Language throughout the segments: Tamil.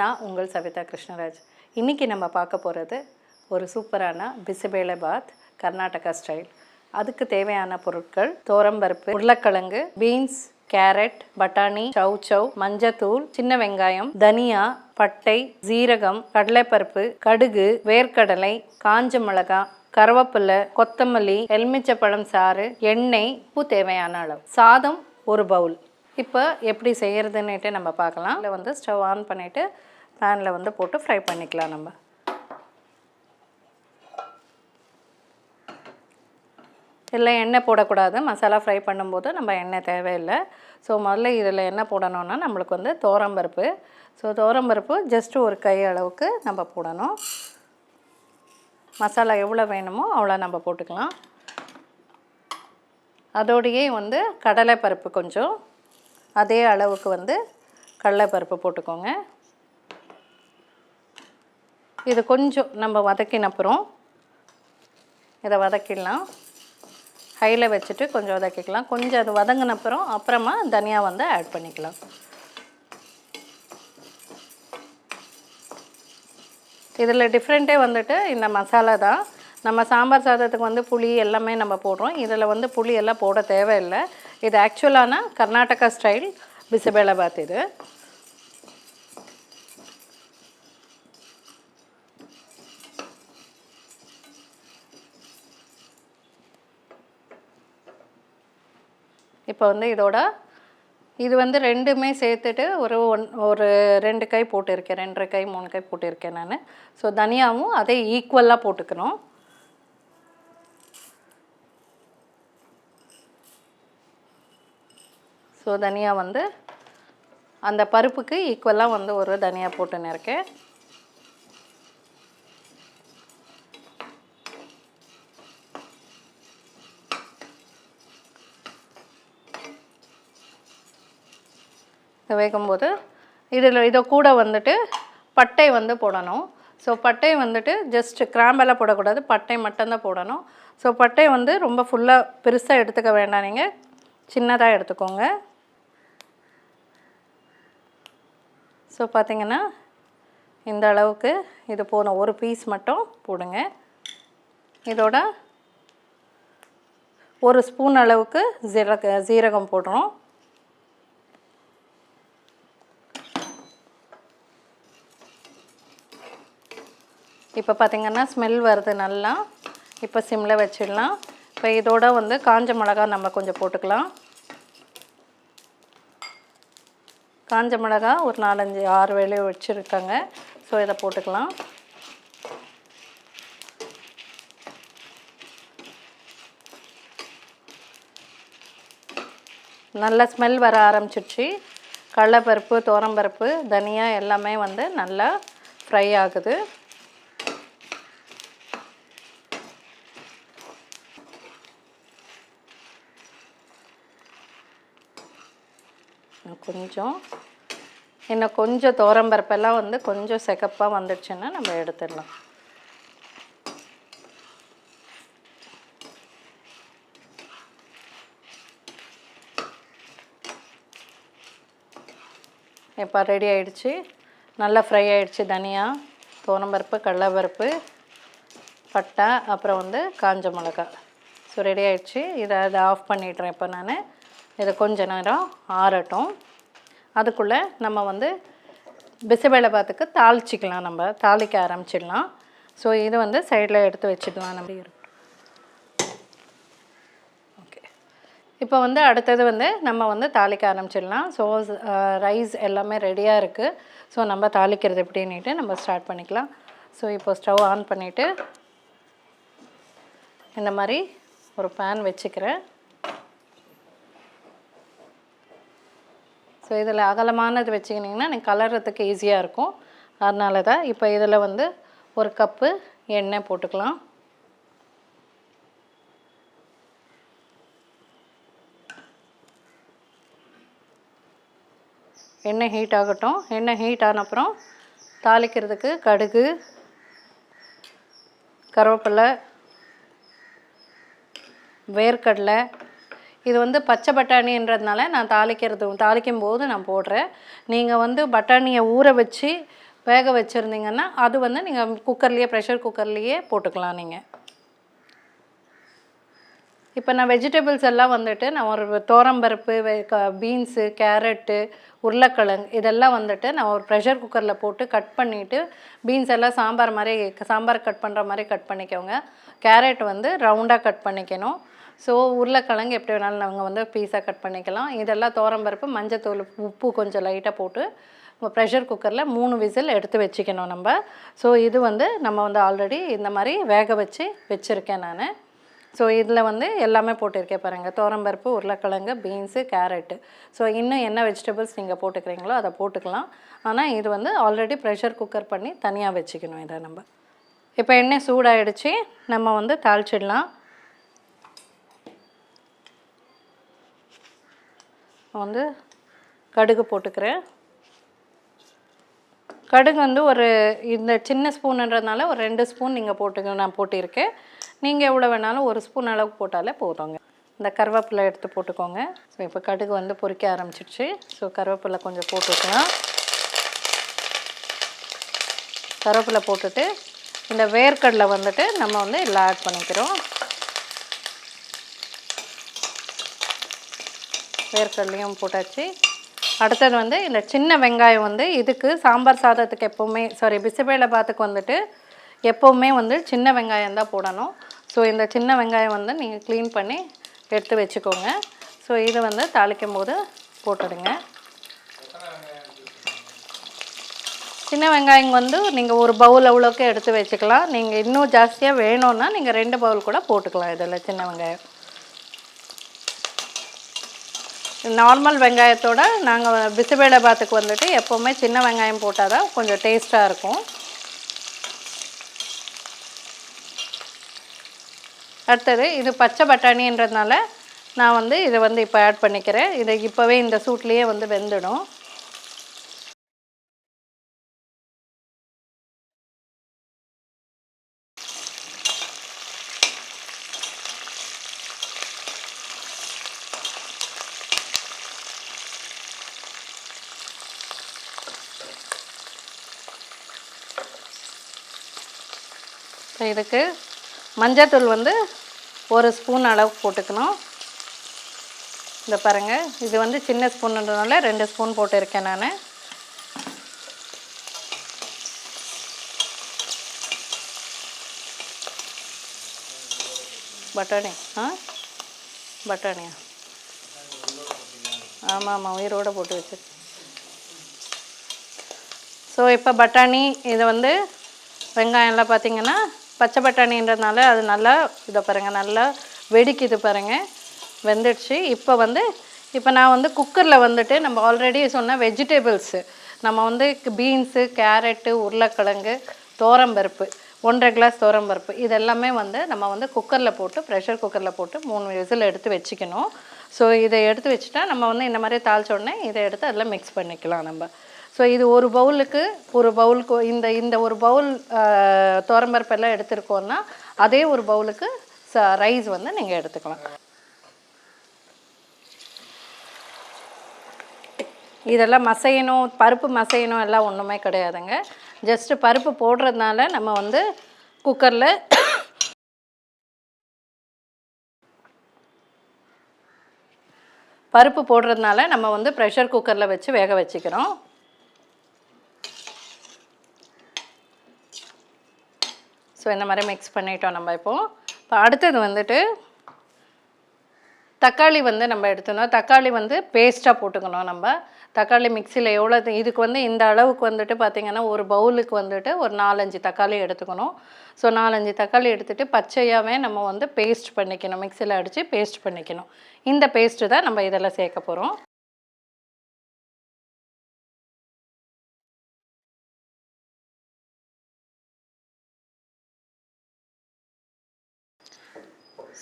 நான் உங்கள் சவிதா கிருஷ்ணராஜ். இன்றைக்கி நம்ம பார்க்க போகிறது ஒரு சூப்பரான பிசிபேளை பாத் கர்நாடகா ஸ்டைல். அதுக்கு தேவையான பொருட்கள் துவரம்பருப்பு, உருளைக்கிழங்கு, பீன்ஸ், கேரட், பட்டாணி, சவ் மஞ்சத்தூள், சின்ன வெங்காயம், தனியா, பட்டை, ஜீரகம், கடலைப்பருப்பு, கடுகு, வேர்க்கடலை, காஞ்ச மிளகாய், கருவேப்பிலை, கொத்தமல்லி, எலுமிச்சப்பழம் சாறு, எண்ணெய், உப்பு தேவையான அளவு, சாதம் ஒரு பவுல். இப்போ எப்படி செய்கிறதுன்னுட்டு நம்ம பார்க்கலாம். இதில் வந்து ஸ்டவ் ஆன் பண்ணிவிட்டு பேனில் வந்து போட்டு ஃப்ரை பண்ணிக்கலாம். நம்ம இதில் எண்ணெய் போடக்கூடாது. மசாலா ஃப்ரை பண்ணும்போது நம்ம எண்ணெய் தேவையில்லை. ஸோ முதல்ல இதில் என்ன போடணுன்னா நம்மளுக்கு வந்து துவரம்பருப்பு. ஸோ துவரம்பருப்பு ஜஸ்ட்டு ஒரு கை அளவுக்கு நம்ம போடணும். மசாலா எவ்வளோ வேணுமோ அவ்வளோ நம்ம போட்டுக்கலாம். அதோடையே வந்து கடலைப்பருப்பு கொஞ்சம் அதே அளவுக்கு வந்து கடலைப்பருப்பு போட்டுக்கோங்க. இது கொஞ்சம் நம்ம வதக்கினப்புறம் இதை வதக்கிடலாம். ஹையில் வச்சுட்டு கொஞ்சம் வதக்கிக்கலாம். கொஞ்சம் அது வதங்கினப்புறம் அப்புறமா தனியா வந்து ஆட் பண்ணிக்கலாம். இதில் டிஃப்ரெண்ட்டே வந்துட்டு இந்த மசாலா தான். நம்ம சாம்பார் சாதத்துக்கு வந்து புளி எல்லாமே நம்ம போடுறோம். இதில் வந்து புளி எல்லாம் போட தேவையில்லை. இது ஆக்சுவலான கர்நாடகா ஸ்டைல் பிசிபேளை பாத். இது இப்போ வந்து இது வந்து ரெண்டுமே சேர்த்துட்டு ஒரு 2 கை போட்டிருக்கேன், 2.5 கை 3 கை போட்டிருக்கேன் நான். ஸோ தனியாவும் அதே ஈக்குவலாக போட்டுக்கணும். ஸோ தனியா வந்து அந்த பருப்புக்கு ஈக்குவலாக வந்து ஒரு தனியா போட்டுன்னு இருக்கேன். வேகும்போது இதை கூட வந்துட்டு பட்டை வந்து போடணும். ஸோ பட்டை வந்துட்டு ஜஸ்ட் கிராம்பெல்லாம் போடக்கூடாது, பட்டை மட்டும்தான் போடணும். ஸோ பட்டை வந்து ரொம்ப ஃபுல்லாக பெருசாக எடுத்துக்க வேண்டாம், நீங்கள் சின்னதாக எடுத்துக்கோங்க. ஸோ பார்த்திங்கன்னா இந்த அளவுக்கு இது போதும். ஒரு பீஸ் மட்டும் போடுங்க. இதோட ஒரு ஸ்பூன் அளவுக்கு ஜீரகம் போடுறோம். இப்போ பார்த்திங்கன்னா ஸ்மெல் வருது நல்லா. இப்போ சிம்மில் வச்சிடலாம். இப்போ இதோட வந்து காஞ்ச மிளகாய் நம்ம கொஞ்சம் போட்டுக்கலாம். காஞ்ச மிளகாய் ஒரு 4-5-6 வேலையை வச்சுருக்காங்க. ஸோ இதை போட்டுக்கலாம். நல்ல ஸ்மெல் வர ஆரம்பிச்சிடுச்சு. கடலைப்பருப்பு, துவரம்பருப்பு, தனியா எல்லாமே வந்து நல்லா ஃப்ரை ஆகுது. இன்னும் கொஞ்சம் துவரம்பருப்பெல்லாம் வந்து கொஞ்சம் சிகப்பாக வந்துடுச்சுன்னா நம்ம எடுத்துடலாம். இப்போ ரெடி ஆகிடுச்சு. நல்லா ஃப்ரை ஆகிடுச்சு. தனியா, துவரம்பருப்பு, கடலைப்பருப்பு, பட்டை, அப்புறம் வந்து காஞ்ச மிளகாய். ஸோ ரெடி ஆகிடுச்சு. இதை ஆஃப் பண்ணிடுறேன். இப்போ நான் இதை கொஞ்ச நேரம் ஆறட்டும். அதுக்குள்ளே நம்ம வந்து பிசிபேளை பாத்துக்கு தாளிச்சிக்கலாம். நம்ம தாளிக்க ஆரம்பிச்சிடலாம். ஸோ இது வந்து சைடில் எடுத்து வச்சுக்கலாம். நம்ம ஓகே. இப்போ வந்து அடுத்தது வந்து நம்ம வந்து தாளிக்க ஆரம்பிச்சிடலாம். ஸோ ரைஸ் எல்லாமே ரெடியாக இருக்குது. ஸோ நம்ம தாளிக்கிறது எப்படின்னுட்டு நம்ம ஸ்டார்ட் பண்ணிக்கலாம். ஸோ இப்போ ஸ்டவ் ஆன் பண்ணிவிட்டு இந்த மாதிரி ஒரு பேன் வச்சுக்கிறேன். ஸோ இதில் அகலமானது வச்சுக்கிட்டிங்கன்னா எனக்கு கலர்றதுக்கு ஈஸியாக இருக்கும். அதனால தான் இப்போ இதில் வந்து ஒரு கப்பு எண்ணெய் போட்டுக்கலாம். எண்ணெய் ஹீட் ஆகட்டும். எண்ணெய் ஹீட் ஆன அப்புறம் தாளிக்கிறதுக்கு கடுகு, கருவேப்பிலை, வேர்க்கடலை, இது வந்து பச்சை பட்டாணின்றதுனால நான் தாளிக்கும் போது நான் போடுறேன். நீங்கள் வந்து பட்டாணியை ஊற வச்சு வேக வச்சுருந்தீங்கன்னா அது வந்து நீங்கள் குக்கர்லேயே ப்ரெஷர் குக்கர்லேயே போட்டுக்கலாம் நீங்கள். இப்போ நான் வெஜிடபிள்ஸ் எல்லாம் வந்துட்டு நான் ஒரு தோரம்பருப்பு, பீன்ஸு, கேரட்டு, உருளைக்கிழங்கு இதெல்லாம் வந்துட்டு நான் ஒரு ப்ரெஷர் குக்கரில் போட்டு கட் பண்ணிவிட்டு, பீன்ஸ் எல்லாம் சாம்பார் கட் பண்ணுற மாதிரி கட் பண்ணிக்கோங்க. கேரட் வந்து ரவுண்டாக கட் பண்ணிக்கணும். ஸோ உருளைக்கிழங்கு எப்படி வேணாலும் நாங்கள் வந்து பீஸாக கட் பண்ணிக்கலாம். இதெல்லாம் தோரம்பருப்பு, மஞ்சத்தூள், உப்பு கொஞ்சம் லைட்டாக போட்டு ப்ரெஷர் குக்கரில் 3 விசில் எடுத்து வச்சுக்கணும் நம்ம. ஸோ இது வந்து நம்ம வந்து ஆல்ரெடி இந்த மாதிரி வேக வச்சுருக்கேன் நான். ஸோ இதில் வந்து எல்லாமே போட்டிருக்கேன் பாருங்கள். தோரம்பருப்பு, உருளைக்கிழங்கு, பீன்ஸு, கேரட்டு. ஸோ இன்னும் என்ன வெஜிடபிள்ஸ் நீங்கள் போட்டுக்கிறீங்களோ அதை போட்டுக்கலாம். ஆனால் இது வந்து ஆல்ரெடி ப்ரெஷர் குக்கர் பண்ணி தனியாக வச்சுக்கணும் இதை நம்ம. இப்போ எண்ணெய் சூடாகிடுச்சு, நம்ம வந்து தாளிச்சிடலாம். வந்து கடுகு போட்டுக்கிறேன். கடுகு வந்து ஒரு இந்த சின்ன ஸ்பூனுன்றதுனால ஒரு 2 ஸ்பூன் நீங்கள் நான் போட்டிருக்கேன். நீங்கள் எவ்வளோ வேணாலும் 1 ஸ்பூன் அளவுக்கு போட்டாலே போதுங்க. இந்த கருவேப்பிலை எடுத்து போட்டுக்கோங்க. ஸோ இப்போ கடுகு வந்து பொரிக்க ஆரம்பிச்சிடுச்சு. ஸோ கருவேப்பிலை கொஞ்சம் போட்டுக்கலாம். கருவேப்பிலை போட்டுட்டு இந்த வேர்க்கடலை வந்துட்டு நம்ம வந்து இதில் ஆட் பண்ணிக்கிறோம். வேர்க்கடலையும் போட்டாச்சு. அடுத்தது வந்து இந்த சின்ன வெங்காயம் வந்து இதுக்கு சாம்பார் சாதத்துக்கு எப்போவுமே பிசிபேளை பாத்துக்கு வந்துட்டு எப்போவுமே வந்து சின்ன வெங்காயம் தான் போடணும். ஸோ இந்த சின்ன வெங்காயம் வந்து நீங்கள் க்ளீன் பண்ணி எடுத்து வச்சுக்கோங்க. ஸோ இது வந்து தாளிக்கும் போது போட்டுடுங்க. சின்ன வெங்காயம் வந்து நீங்கள் ஒரு பவுல் அவ்வளோக்கு எடுத்து வச்சுக்கலாம். நீங்கள் இன்னும் ஜாஸ்தியாக வேணும்னா நீங்கள் 2 பவுல் கூட போட்டுக்கலாம். இதில் சின்ன வெங்காயம் நார்மல் வெங்காயத்தோட நாங்கள் பிசிபேளை பாத்துக்கு வந்துட்டு எப்போவுமே சின்ன வெங்காயம் போட்டால் தான் கொஞ்சம் டேஸ்ட்டாக இருக்கும். அடுத்தது இது பச்சை பட்டாணின்றதுனால நான் வந்து இதை வந்து இப்போ ஆட் பண்ணிக்கிறேன். இதை இப்போவே இந்த சூட்லேயே வந்து வெந்துடும். இதுக்கு மஞ்சத்தூள் வந்து 1 ஸ்பூன் அளவுக்கு போட்டுக்கணும். இந்த பாருங்கள், இது வந்து சின்ன ஸ்பூன்ன்றதுனால 2 ஸ்பூன் போட்டிருக்கேன் நான். பட்டாணியா ஆமாம் உயிரோடு போட்டு வச்சு. ஸோ இப்போ பட்டாணி இதை வந்து வெங்காயம்லாம் பார்த்திங்கன்னா பச்சை பட்டாணின்றதுனால அது நல்லா இதை பாருங்கள் நல்லா வெடிக்குது பாருங்கள், வெந்துடுச்சு. இப்போ நான் வந்து குக்கரில் வந்துட்டு நம்ம ஆல்ரெடி சொன்ன வெஜிடபிள்ஸு நம்ம வந்து பீன்ஸு, கேரட்டு, உருளைக்கிழங்கு, தோரம்பருப்பு 1.5 கிளாஸ் தோரம்பருப்பு இதெல்லாமே வந்து நம்ம வந்து குக்கரில் போட்டு ப்ரெஷர் குக்கரில் போட்டு 3 விசில் எடுத்து வச்சுக்கணும். ஸோ இதை எடுத்து வச்சுட்டா நம்ம வந்து இந்த மாதிரி தாளித்த உடனே இதை எடுத்து அதில் மிக்ஸ் பண்ணிக்கலாம் நம்ம. ஸோ இது ஒரு பவுலுக்கு இந்த ஒரு பவுல் தோரம்பருப்பெல்லாம் எடுத்துருக்கோன்னா அதே ஒரு பவுலுக்கு ரைஸ் வந்து நீங்கள் எடுத்துக்கலாம். இதெல்லாம் மசையணும், பருப்பு மசையணும் எல்லாம் ஒன்றுமே கிடையாதுங்க. ஜஸ்ட்டு பருப்பு போடுறதுனால நம்ம வந்து குக்கரில் நம்ம வந்து ப்ரெஷர் குக்கரில் வச்சு வேக வச்சுக்கிறோம். ஸோ இந்த மாதிரி மிக்ஸ் பண்ணிட்டோம் நம்ம. இப்போ அடுத்தது வந்துட்டு தக்காளி வந்து நம்ம எடுத்துக்கணும். தக்காளி வந்து பேஸ்ட்டாக போட்டுக்கணும் நம்ம. தக்காளி மிக்சியில் எவ்வளோ இதுக்கு வந்து இந்த அளவுக்கு வந்துட்டு பார்த்திங்கன்னா ஒரு பவுலுக்கு வந்துட்டு ஒரு 4-5 தக்காளி எடுத்துக்கணும். ஸோ 4-5 தக்காளி எடுத்துகிட்டு பச்சையாகவே நம்ம வந்து பேஸ்ட் பண்ணிக்கணும், மிக்சியில் அடித்து பேஸ்ட் பண்ணிக்கணும். இந்த பேஸ்ட்டு தான் நம்ம இதெல்லாம் சேர்க்க போகிறோம்.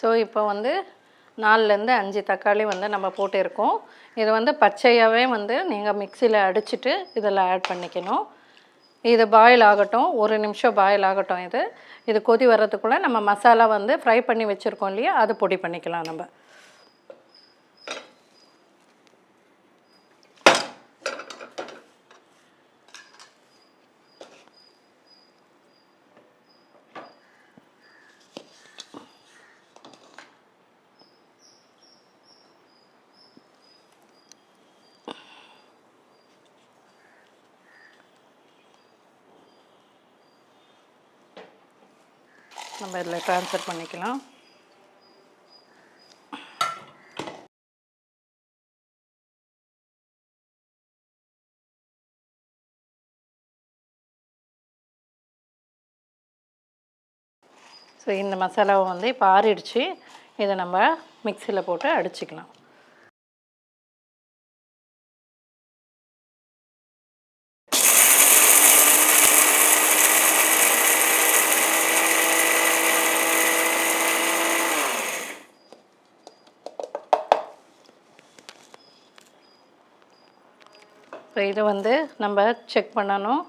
ஸோ இப்போ வந்து 4-5 தக்காளி வந்து நம்ம போட்டிருக்கோம். இது வந்து பச்சையாகவே வந்து நீங்கள் மிக்சியில் அடிச்சுட்டு இதில் ஆட் பண்ணிக்கணும். இது பாயில் ஆகட்டும், 1 நிமிஷம் பாயில் ஆகட்டும். இது கொதி வர்றதுக்குள்ளே நம்ம மசாலா வந்து ஃப்ரை பண்ணி வச்சுருக்கோம் இல்லையா, அது பொடி பண்ணிக்கலாம் நம்ம. நம்ம இதில் ட்ரான்ஸ்ஃபர் பண்ணிக்கலாம். ஸோ இந்த மசாலாவை வந்து இப்போ ஆறிடுச்சு. இதை நம்ம மிக்சியில் போட்டு அடிச்சுக்கலாம். இப்போ இது வந்து நம்ம செக் பண்ணணும்.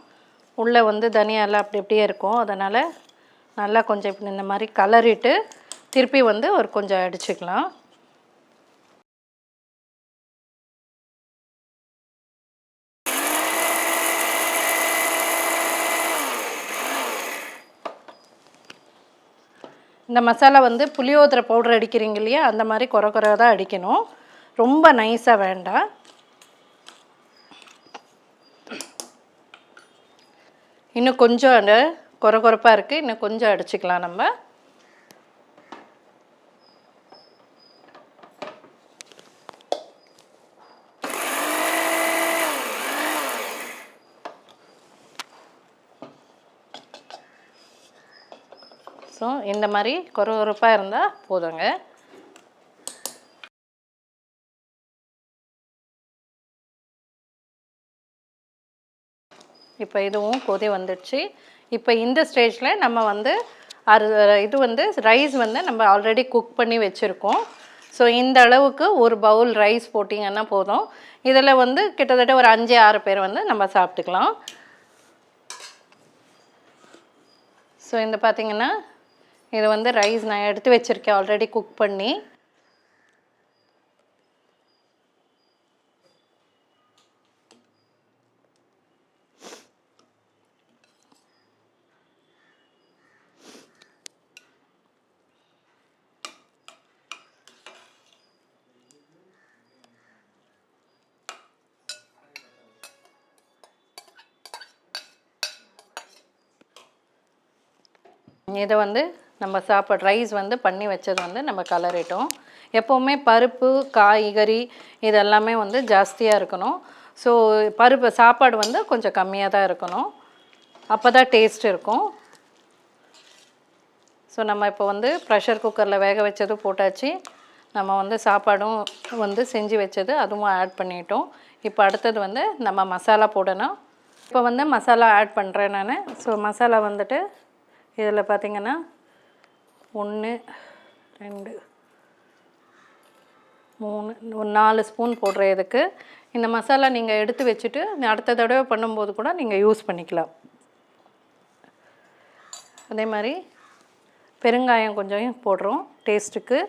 உள்ளே வந்து தனியாலாம் அப்படி அப்படியே இருக்கும். அதனால் நல்லா கொஞ்சம் இப்படி இந்த மாதிரி கலரிட்டு திருப்பி வந்து ஒரு கொஞ்சம் அடிச்சுக்கலாம். இந்த மசாலா வந்து புளியோதரை பவுடர் அடிக்கிறீங்க இல்லையா, அந்த மாதிரி குறை தான் அடிக்கணும். ரொம்ப நைஸாக வேண்டாம். இன்னும் கொஞ்சம் அந்த குறைப்பாக இருக்குது, இன்னும் கொஞ்சம் அடிச்சுக்கலாம் நம்ம. ஸோ இந்த மாதிரி குறைப்பாக இருந்தால் போதுங்க. இப்போ இதுவும் கொதி வந்துடுச்சு. இப்போ இந்த ஸ்டேஜில் நம்ம வந்து இது வந்து ரைஸ் வந்து நம்ம ஆல்ரெடி குக் பண்ணி வச்சுருக்கோம். ஸோ இந்த அளவுக்கு ஒரு பவுல் ரைஸ் போட்டிங்கன்னா போதும். இதில் வந்து கிட்டத்தட்ட ஒரு 5-6 பேர் வந்து நம்ம சாப்பிட்டுக்கலாம். ஸோ இந்த பார்த்திங்கன்னா இது வந்து ரைஸ் நான் எடுத்து வச்சுருக்கேன் ஆல்ரெடி குக் பண்ணி. இதை வந்து நம்ம ரைஸ் வந்து பண்ணி வச்சது வந்து நம்ம கலரிட்டோம். எப்போவுமே பருப்பு காய்கறி இதெல்லாமே வந்து ஜாஸ்தியாக இருக்கணும். ஸோ சாப்பாடு வந்து கொஞ்சம் கம்மியாக தான் இருக்கணும். அப்போ தான் டேஸ்ட் இருக்கும். ஸோ நம்ம இப்போ வந்து ப்ரெஷர் குக்கரில் வேக வச்சது போட்டாச்சு. நம்ம வந்து சாப்பாடும் வந்து செஞ்சு வச்சது அதுவும் ஆட் பண்ணிட்டோம். இப்போ அடுத்தது வந்து நம்ம மசாலா போடணும். இப்போ வந்து மசாலா ஆட் பண்ணுறேன் நான். ஸோ மசாலா வந்துட்டு இதில் பார்த்திங்கன்னா 1 2 3 ஒரு 4 ஸ்பூன் போடுற இதுக்கு. இந்த மசாலா நீங்கள் எடுத்து வச்சுட்டு அடுத்த தடவை பண்ணும்போது கூட நீங்கள் யூஸ் பண்ணிக்கலாம். அதே மாதிரி பெருங்காயம் கொஞ்சம் போடுறோம் டேஸ்ட்டுக்கு.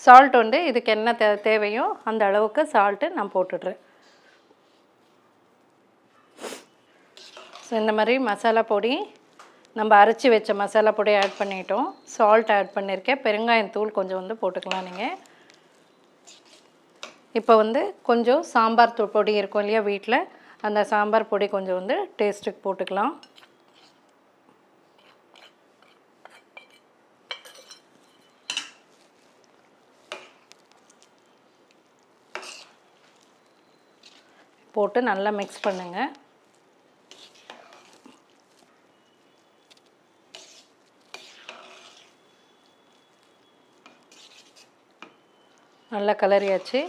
சால்ட் வந்து இதுக்கு என்ன தேவையோ அந்த அளவுக்கு சால்ட்டு நான் போட்டுடுறேன். ஸோ இந்த மாதிரி மசாலா பொடி நம்ம அரைச்சி வச்ச மசாலா பொடி ஆட் பண்ணிட்டோம். சால்ட் ஆட் பண்ணியிருக்கேன். பெருங்காயம் தூள் கொஞ்சம் வந்து போட்டுக்கலாம் நீங்கள். இப்போ வந்து கொஞ்சம் சாம்பார் பொடி இருக்கும் இல்லையா வீட்டில், அந்த சாம்பார் பொடி கொஞ்சம் வந்து டேஸ்ட்டுக்கு போட்டுக்கலாம். போட்டு நல்லா மிக்ஸ் பண்ணுங்கள். நல்லா கலரியாச்சு.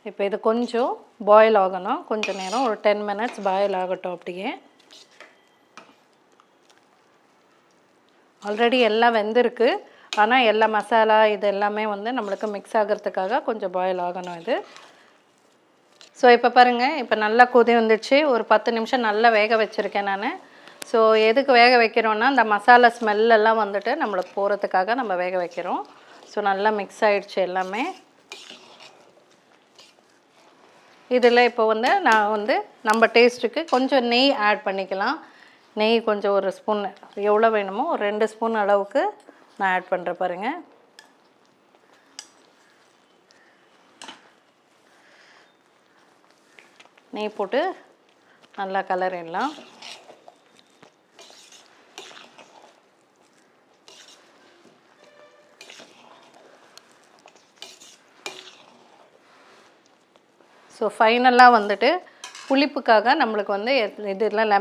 இப்போ இது கொஞ்சம் பாயில் ஆகணும். கொஞ்சம் நேரம் ஒரு 10 மினிட்ஸ் பாயில் ஆகட்டும். அப்படியே ஆல்ரெடி எல்லாம் வெந்திருக்கு. ஆனால் எல்லா மசாலா இது எல்லாமே வந்து நம்மளுக்கு மிக்ஸ் ஆகிறதுக்காக கொஞ்சம் பாயில் ஆகணும் இது. ஸோ இப்போ பாருங்கள், இப்போ நல்லா கொதி வந்துடுச்சு. ஒரு 10 நிமிஷம் நல்லா வேக வச்சுருக்கேன் நான். ஸோ எதுக்கு வேக வைக்கிறோன்னா இந்த மசாலா ஸ்மெல்லெல்லாம் வந்துட்டு நம்மளுக்கு போகிறதுக்காக நம்ம வேக வைக்கிறோம். ஸோ நல்லா மிக்ஸ் ஆகிடுச்சு எல்லாமே. இதில் இப்போ வந்து நான் வந்து நம்ம டேஸ்ட்டுக்கு கொஞ்சம் நெய் ஆட் பண்ணிக்கலாம். நெய் கொஞ்சம் ஒரு ஸ்பூன் எவ்வளோ வேணுமோ ஒரு 2 ஸ்பூன் அளவுக்கு நான் ஆட் பண்ணுறேன் பாருங்கள். நெய் போட்டு நல்லா கலரிடலாம். ஸோ ஃபைனலாக வந்துட்டு புளிப்புக்காக நம்மளுக்கு வந்து இதெல்லாம்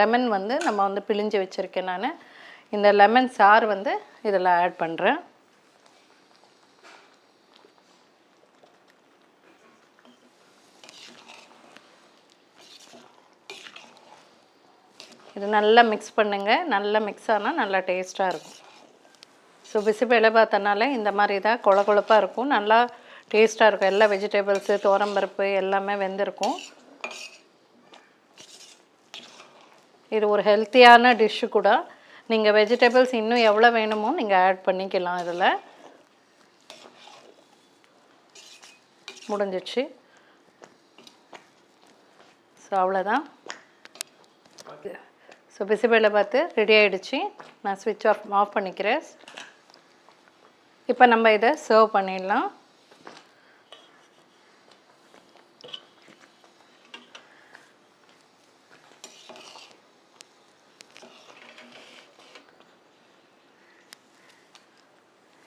லெமன் வந்து நம்ம வந்து பிழிஞ்சு வச்சுருக்கேன் நான். இந்த லெமன் சாறு வந்து இதில் ஆட் பண்ணுறேன். இது நல்லா மிக்ஸ் பண்ணுங்கள். நல்லா மிக்ஸ் ஆனால் நல்லா டேஸ்ட்டாக இருக்கும். ஸோ பிசிபேளைபாத்தனால இந்த மாதிரி தான் கொழப்பாக இருக்கும், நல்லா டேஸ்ட்டாக இருக்கும். எல்லா வெஜிடபிள்ஸு துவரம்பருப்பு எல்லாமே வெந்திருக்கும். இது ஒரு ஹெல்த்தியான டிஷ்ஷு கூட. நீங்கள் வெஜிடபிள்ஸ் இன்னும் எவ்வளோ வேணுமோ நீங்கள் ஆட் பண்ணிக்கலாம். இதில் முடிஞ்சிடுச்சு. ஸோ அவ்வளோதான். ஸோ பிசிபேளைபாத்து ரெடி ஆகிடுச்சு. நான் ஸ்விட்ச் ஆஃப் பண்ணிக்கிறேன். இப்போ நம்ம இதை சர்வ் பண்ணிடலாம்.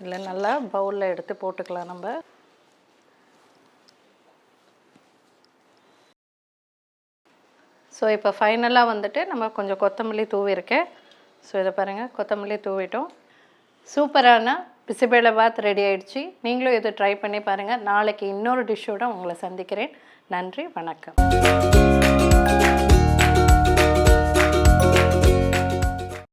இல்லை நல்லா பவுலில் எடுத்து போட்டுக்கலாம் நம்ம. ஸோ இப்போ ஃபைனலாக வந்துட்டு நம்ம கொஞ்சம் கொத்தமல்லி தூவிருக்கேன். ஸோ இதை பாருங்கள், கொத்தமல்லி தூவிட்டோம். சூப்பரான பிசிபேளைபாத் ரெடி ஆகிடுச்சு. நீங்களும் இதை ட்ரை பண்ணி பாருங்கள். நாளைக்கு இன்னொரு டிஷ்ஷோடு உங்களை சந்திக்கிறேன். நன்றி, வணக்கம்.